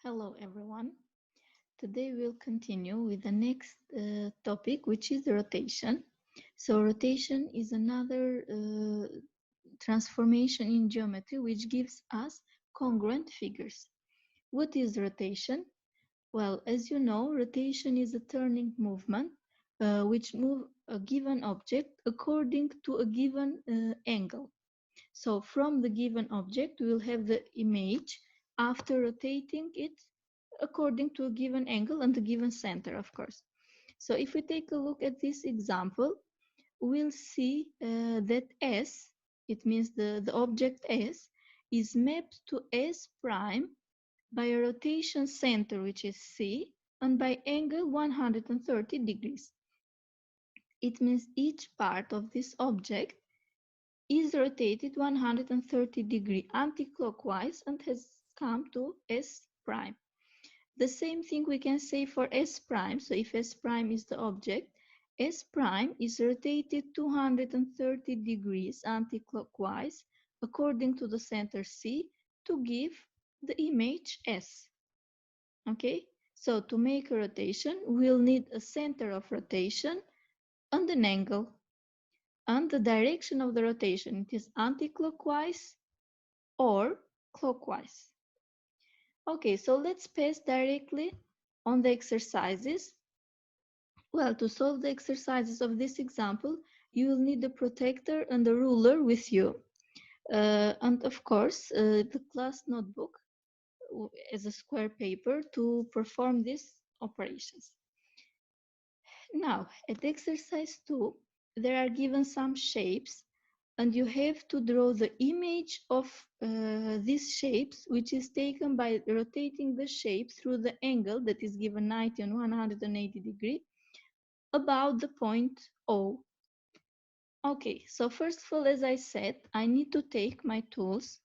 Hello everyone. Today we'll continue with the next topic, which is rotation. So rotation is another transformation in geometry which gives us congruent figures. What is rotation? Well, as you know, rotation is a turning movement which move a given object according to a given angle. So from the given object, we will have the image after rotating it according to a given angle and a given center, of course. So if we take a look at this example, we'll see that S, it means the object S, is mapped to S prime by a rotation center, which is C, and by angle 130 degrees. It means each part of this object is rotated 130 degrees anti-clockwise and has come to S prime. The same thing we can say for S prime. So if S prime is the object, S prime is rotated 230 degrees anti-clockwise according to the center C to give the image S. Okay, so to make a rotation, we'll need a center of rotation and an angle. And the direction of the rotation, it is anti-clockwise or clockwise. Okay, so let's pass directly on the exercises. Well, to solve the exercises of this example, you will need a protractor and a ruler with you. And of course, the class notebook as a square paper to perform these operations. Now, at exercise 2, there are given some shapes and you have to draw the image of these shapes, which is taken by rotating the shape through the angle that is given 90 and 180 degrees about the point O. Okay, so first of all, as I said, I need to take my tools.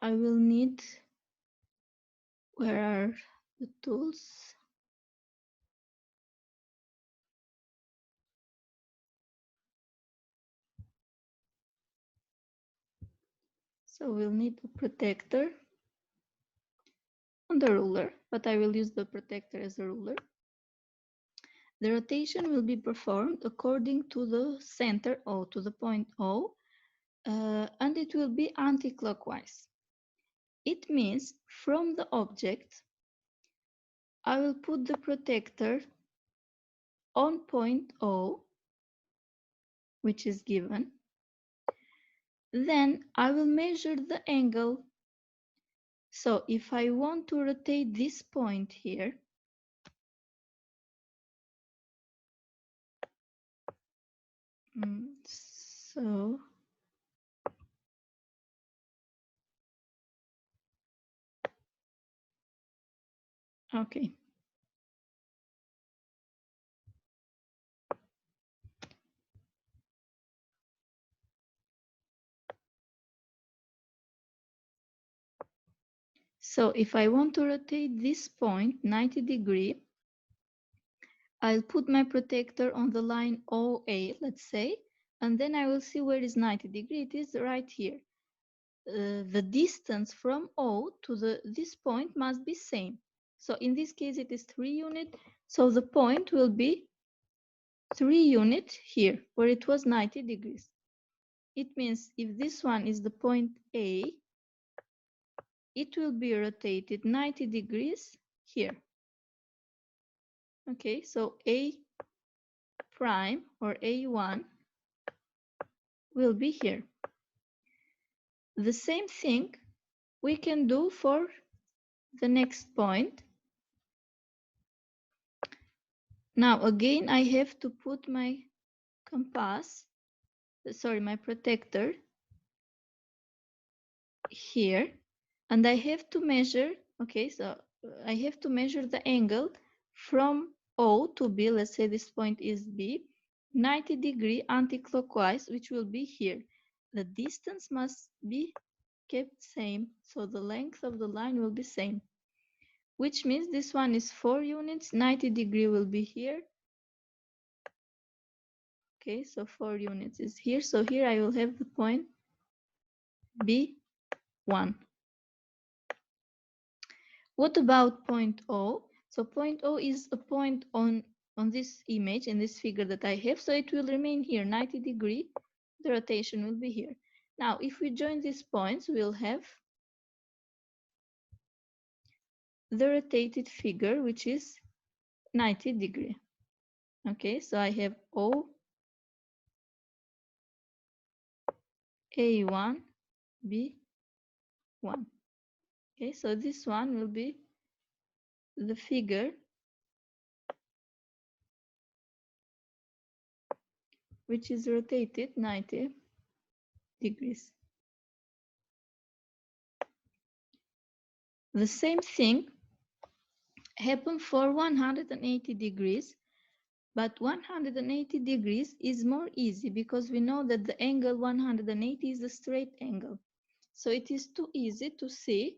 I will need, where are the tools? So we'll need a protractor and a ruler, but I will use the protractor as a ruler. The rotation will be performed according to the center O, to the point O, and it will be anti-clockwise. It means from the object, I will put the protractor on point O, which is given. Then I will measure the angle. So if I want to rotate this point here, so okay. So if I want to rotate this point 90 degrees, I'll put my protractor on the line OA, let's say, and then I will see where is 90 degrees. It is right here. The distance from O to this point must be same. So in this case, it is 3 units. So the point will be 3 units here, where it was 90 degrees. It means if this one is the point A, it will be rotated 90 degrees here. Okay, so A prime or A1 will be here. The same thing we can do for the next point. Now again, I have to put my compass, sorry, my protractor here, and I have to measure, okay, so I have to measure the angle from O to B, let's say this point is B, 90 degree anti-clockwise, which will be here. The distance must be kept same, so the length of the line will be same, which means this one is 4 units, 90 degree will be here. Okay, so 4 units is here. So here I will have the point B1. What about point O? So point O is a point on this image, in this figure that I have, so it will remain here, 90 degree, the rotation will be here. Now, if we join these points, we'll have the rotated figure, which is 90 degree. Okay, so I have O, A1, B1. Okay, so this one will be the figure which is rotated 90 degrees. The same thing happened for 180 degrees, but 180 degrees is more easy because we know that the angle 180 is a straight angle. So it is too easy to see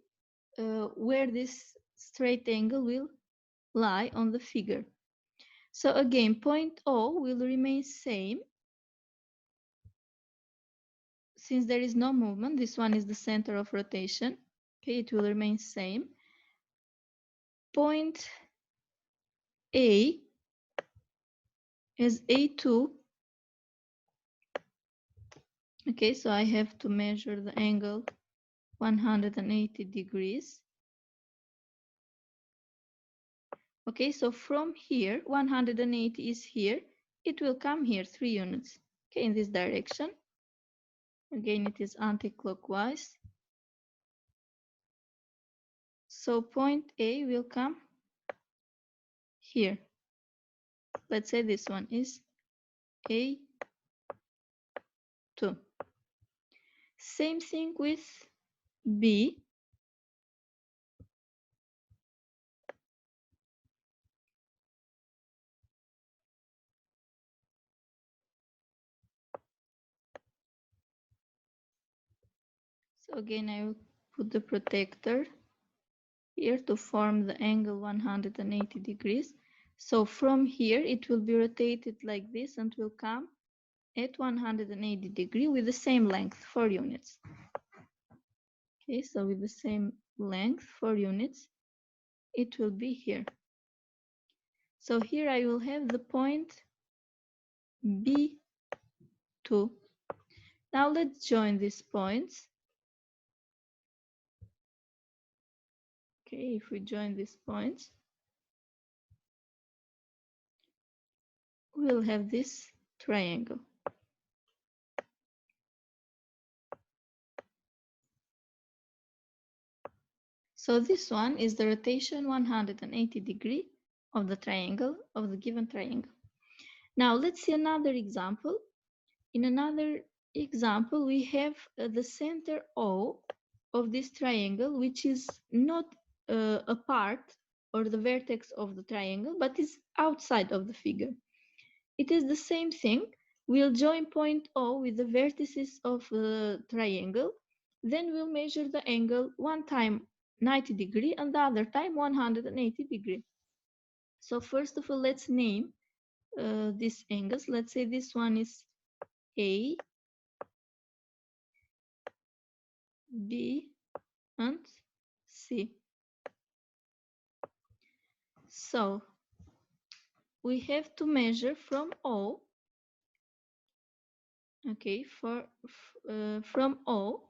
where this straight angle will lie on the figure. So again, point O will remain same. Since there is no movement, this one is the center of rotation. Okay, it will remain same. Point A is A2. Okay, so I have to measure the angle 180 degrees. Okay, so from here, 180 is here. It will come here, 3 units. Okay, in this direction. Again, it is anti-clockwise. So point A will come here. Let's say this one is A2. Same thing with B. So again, I will put the protector here to form the angle 180 degrees. So from here, it will be rotated like this and will come at 180 degrees with the same length, 4 units. Okay, so with the same length, 4 units, it will be here. So here I will have the point B2. Now let's join these points. Okay, if we join these points, we'll have this triangle. So this one is the rotation 180 degree of the triangle, of the given triangle. Now let's see another example. In another example, we have the center O of this triangle, which is not a part or the vertex of the triangle, but is outside of the figure. It is the same thing. We'll join point O with the vertices of the triangle. Then we'll measure the angle one time 90 degree and the other time 180 degree. So first of all, let's name these angles. Let's say this one is A, B, and C. So we have to measure from O. Okay, from O,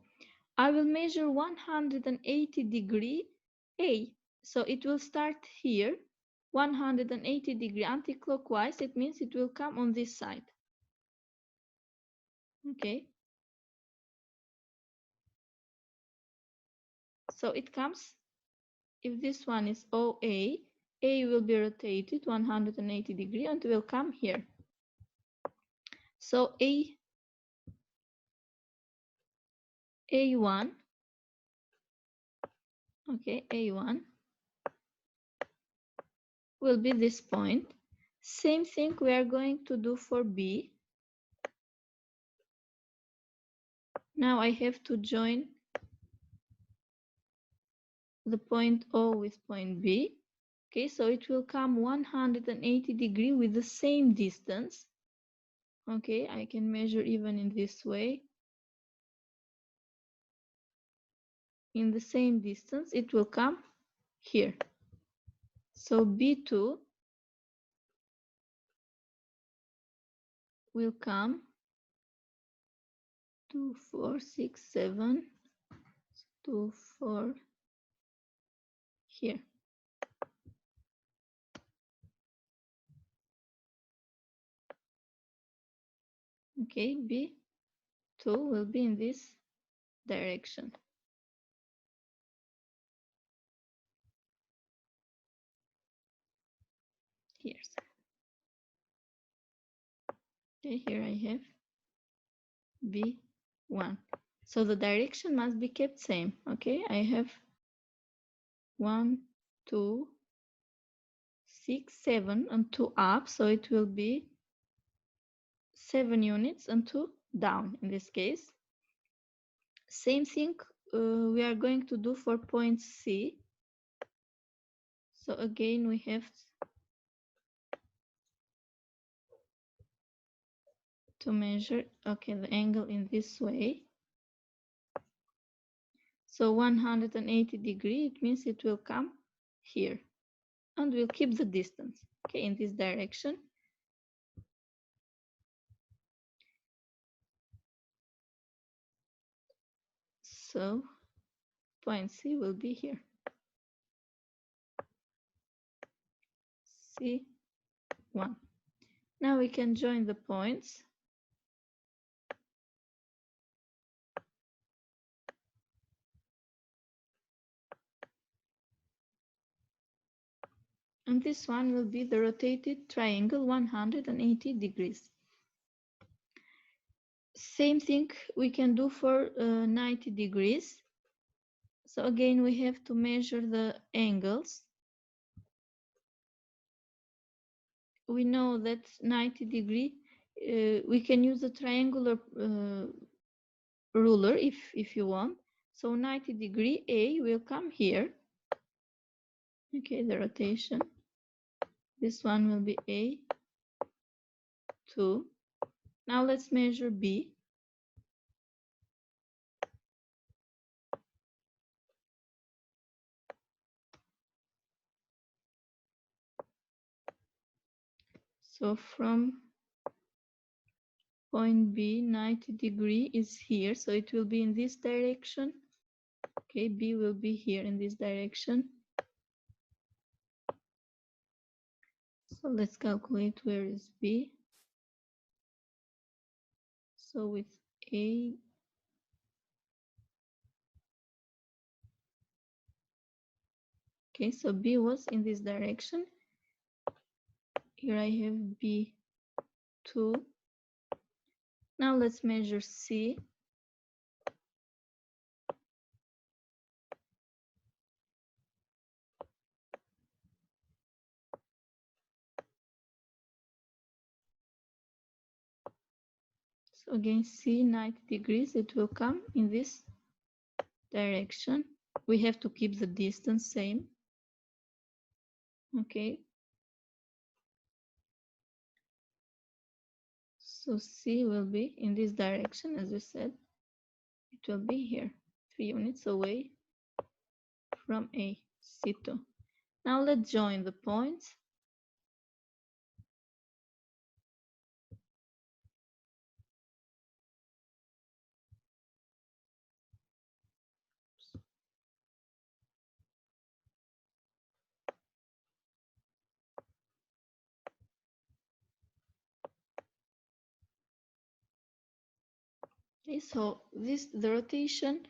I will measure 180 degree A. So it will start here, 180 degree anti-clockwise. It means it will come on this side. Okay. So it comes, if this one is OA, A will be rotated 180 degree and will come here. So A1, okay, A1 will be this point. Same thing we are going to do for B. Now I have to join the point O with point B. Okay, so it will come 180 degree with the same distance. Okay, I can measure even in this way. In the same distance, it will come here. So B2 will come 2, 4, 6, 7, 2, 4 here. Okay, B2 will be in this direction. Here. Okay, here I have B1. So the direction must be kept same. Okay, I have 1, 2, 6, 7, and 2 up. So it will be 7 units and 2 down in this case. Same thing we are going to do for point C. So again, we have to measure, okay, the angle in this way. So 180 degrees, it means it will come here. And we'll keep the distance, okay, in this direction. So point C will be here. C1. Now we can join the points. And this one will be the rotated triangle 180 degrees. Same thing we can do for 90 degrees. So again, we have to measure the angles. We know that 90 degree, we can use a triangular ruler if you want. So 90 degree A will come here. Okay, the rotation. This one will be A2. Now let's measure B. So from point B, 90 degree is here. So it will be in this direction. Okay, B will be here in this direction. So let's calculate where is B. So with A, okay, so B was in this direction. Here I have B2. Now let's measure C. So again, C 90 degrees, it will come in this direction. We have to keep the distance same. Okay. So C will be in this direction, as we said. It will be here, 3 units away from A, C2. Now let's join the points. Okay, so the rotation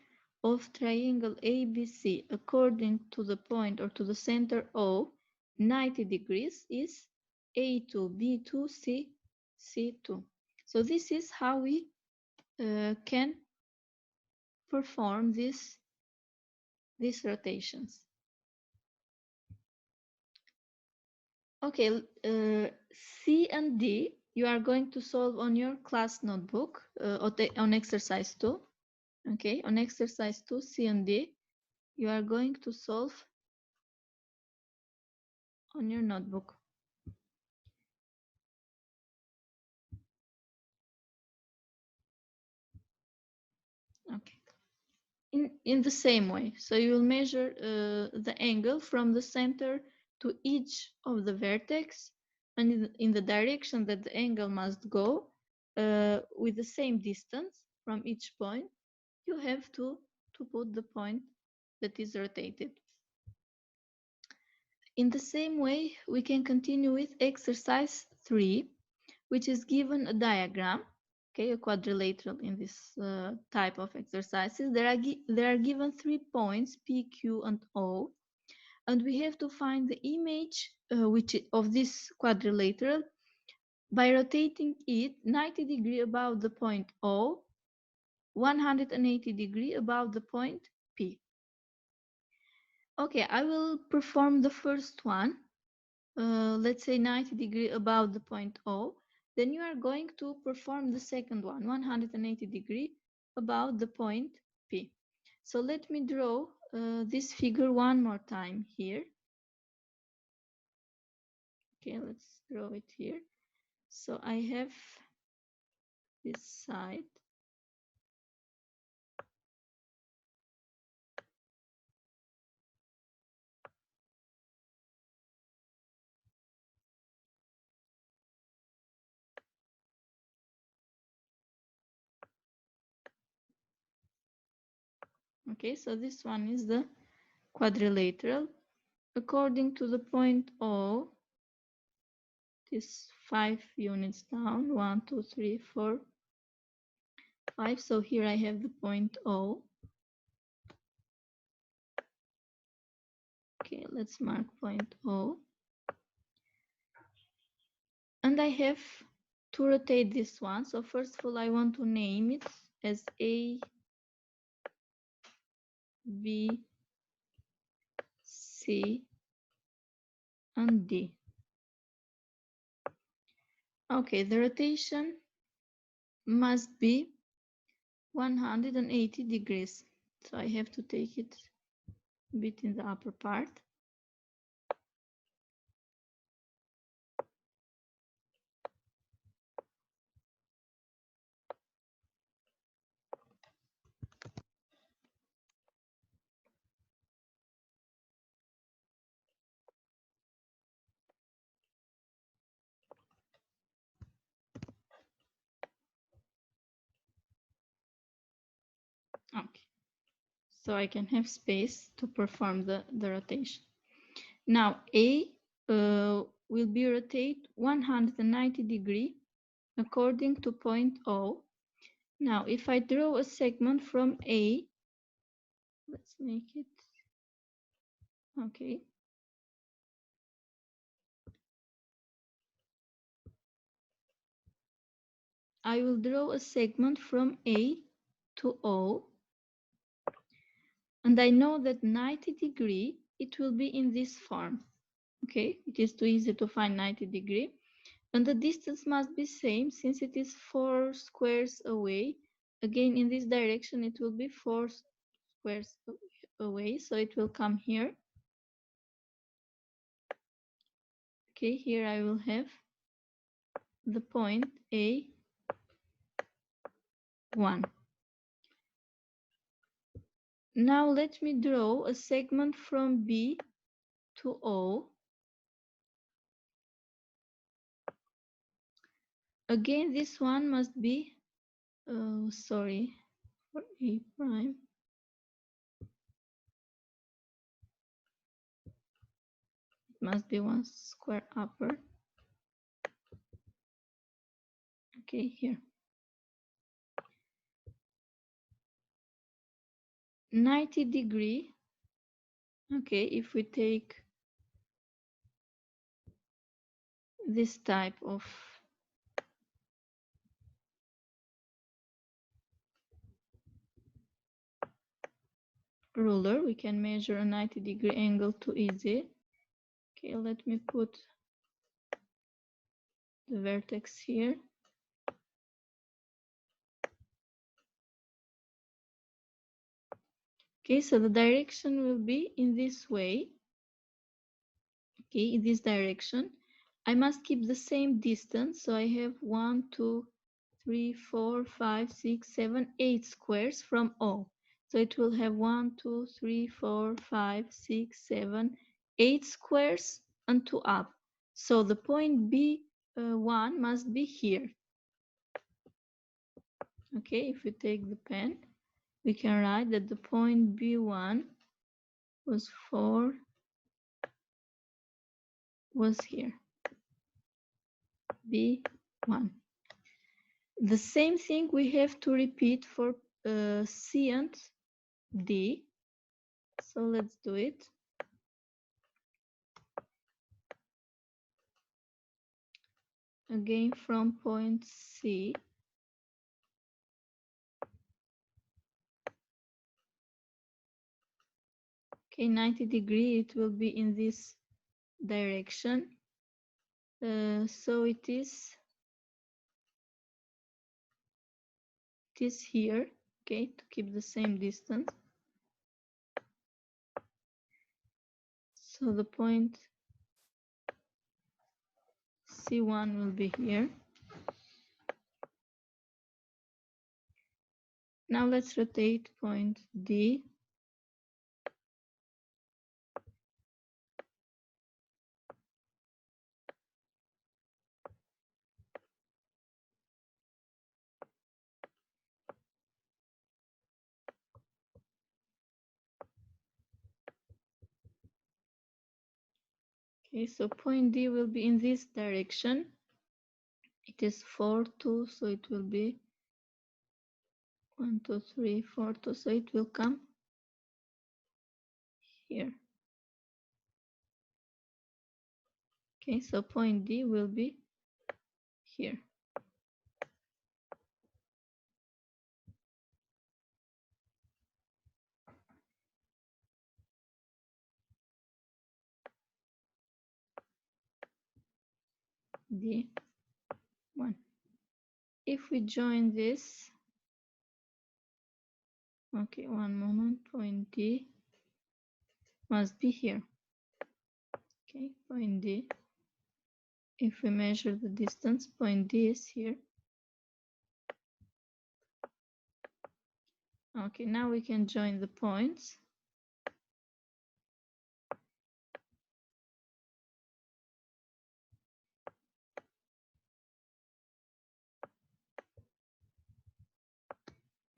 of triangle ABC according to the point or to the center O, 90 degrees, is A2, B2, C, C2. So this is how we can perform these rotations. Okay, C and D you are going to solve on your class notebook on exercise 2. Okay, on exercise 2, C and D, you are going to solve on your notebook. Okay. In the same way. So you will measure the angle from the center to each of the vertex, and in the direction that the angle must go, with the same distance from each point, you have to put the point that is rotated. In the same way, we can continue with exercise 3, which is given a diagram, okay, a quadrilateral in this type of exercises. There are given 3 points, P, Q, and O, and we have to find the image of this quadrilateral by rotating it 90 degrees above the point O, 180 degrees above the point P. Okay, I will perform the first one. Let's say 90 degrees above the point O, then you are going to perform the second one, 180 degrees above the point P. So let me draw this figure one more time here. Okay, let's draw it here. So I have this side. Okay, so this one is the quadrilateral. According to the point O, it is 5 units down, 1, 2, 3, 4, 5. So here I have the point O. Okay, let's mark point O. And I have to rotate this one. So first of all, I want to name it as A, B, C, and D. Okay, the rotation must be 180 degrees. So I have to take it a bit in the upper part. Okay, so I can have space to perform the rotation. Now A will be rotated 190 degrees according to point O. Now if I draw a segment from A, let's make it, okay. I will draw a segment from A to O, and I know that 90 degree, it will be in this form. Okay, it is too easy to find 90 degree. And the distance must be same since it is 4 squares away. Again, in this direction, it will be 4 squares away, so it will come here. Okay, here I will have the point A1. Now let me draw a segment from B to O. Again, this one must be, sorry, for A prime. It must be 1 square upper. Okay, here. 90 degree. Okay, if we take this type of ruler, we can measure a 90 degree angle too easy. Okay, let me put the vertex here. Okay, so the direction will be in this way. Okay, in this direction. I must keep the same distance. So I have 1, 2, 3, 4, 5, 6, 7, 8 squares from O. So it will have 1, 2, 3, 4, 5, 6, 7, 8 squares and 2 up. So the point B1 must be here. Okay, if we take the pen, we can write that the point B1 was 4, was here. B1. The same thing we have to repeat for C and D. So let's do it. Again from point C. Okay, 90 degree, it will be in this direction. So it is here, okay, to keep the same distance. So the point C1 will be here. Now let's rotate point D. Okay, so point D will be in this direction. It is 4, 2, so it will be 1, 2, 3, 4, 2, so it will come here. Okay, so point D will be here. D1. If we join this, okay, one moment, point D must be here. Okay, point D. If we measure the distance, point D is here. Okay, now we can join the points.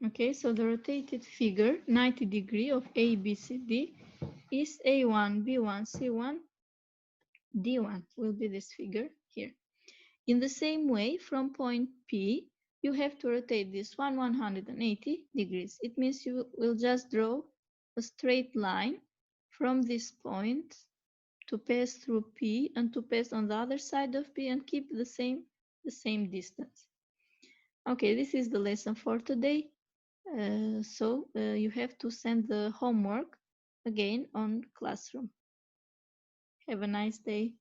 Okay, so the rotated figure, 90 degree of ABCD is A1, B1, C1, D1 will be this figure here. In the same way, from point P, you have to rotate this 180 degrees. It means you will just draw a straight line from this point to pass through P and to pass on the other side of P and keep the same distance. Okay, this is the lesson for today. So you have to send the homework again on Classroom. Have a nice day.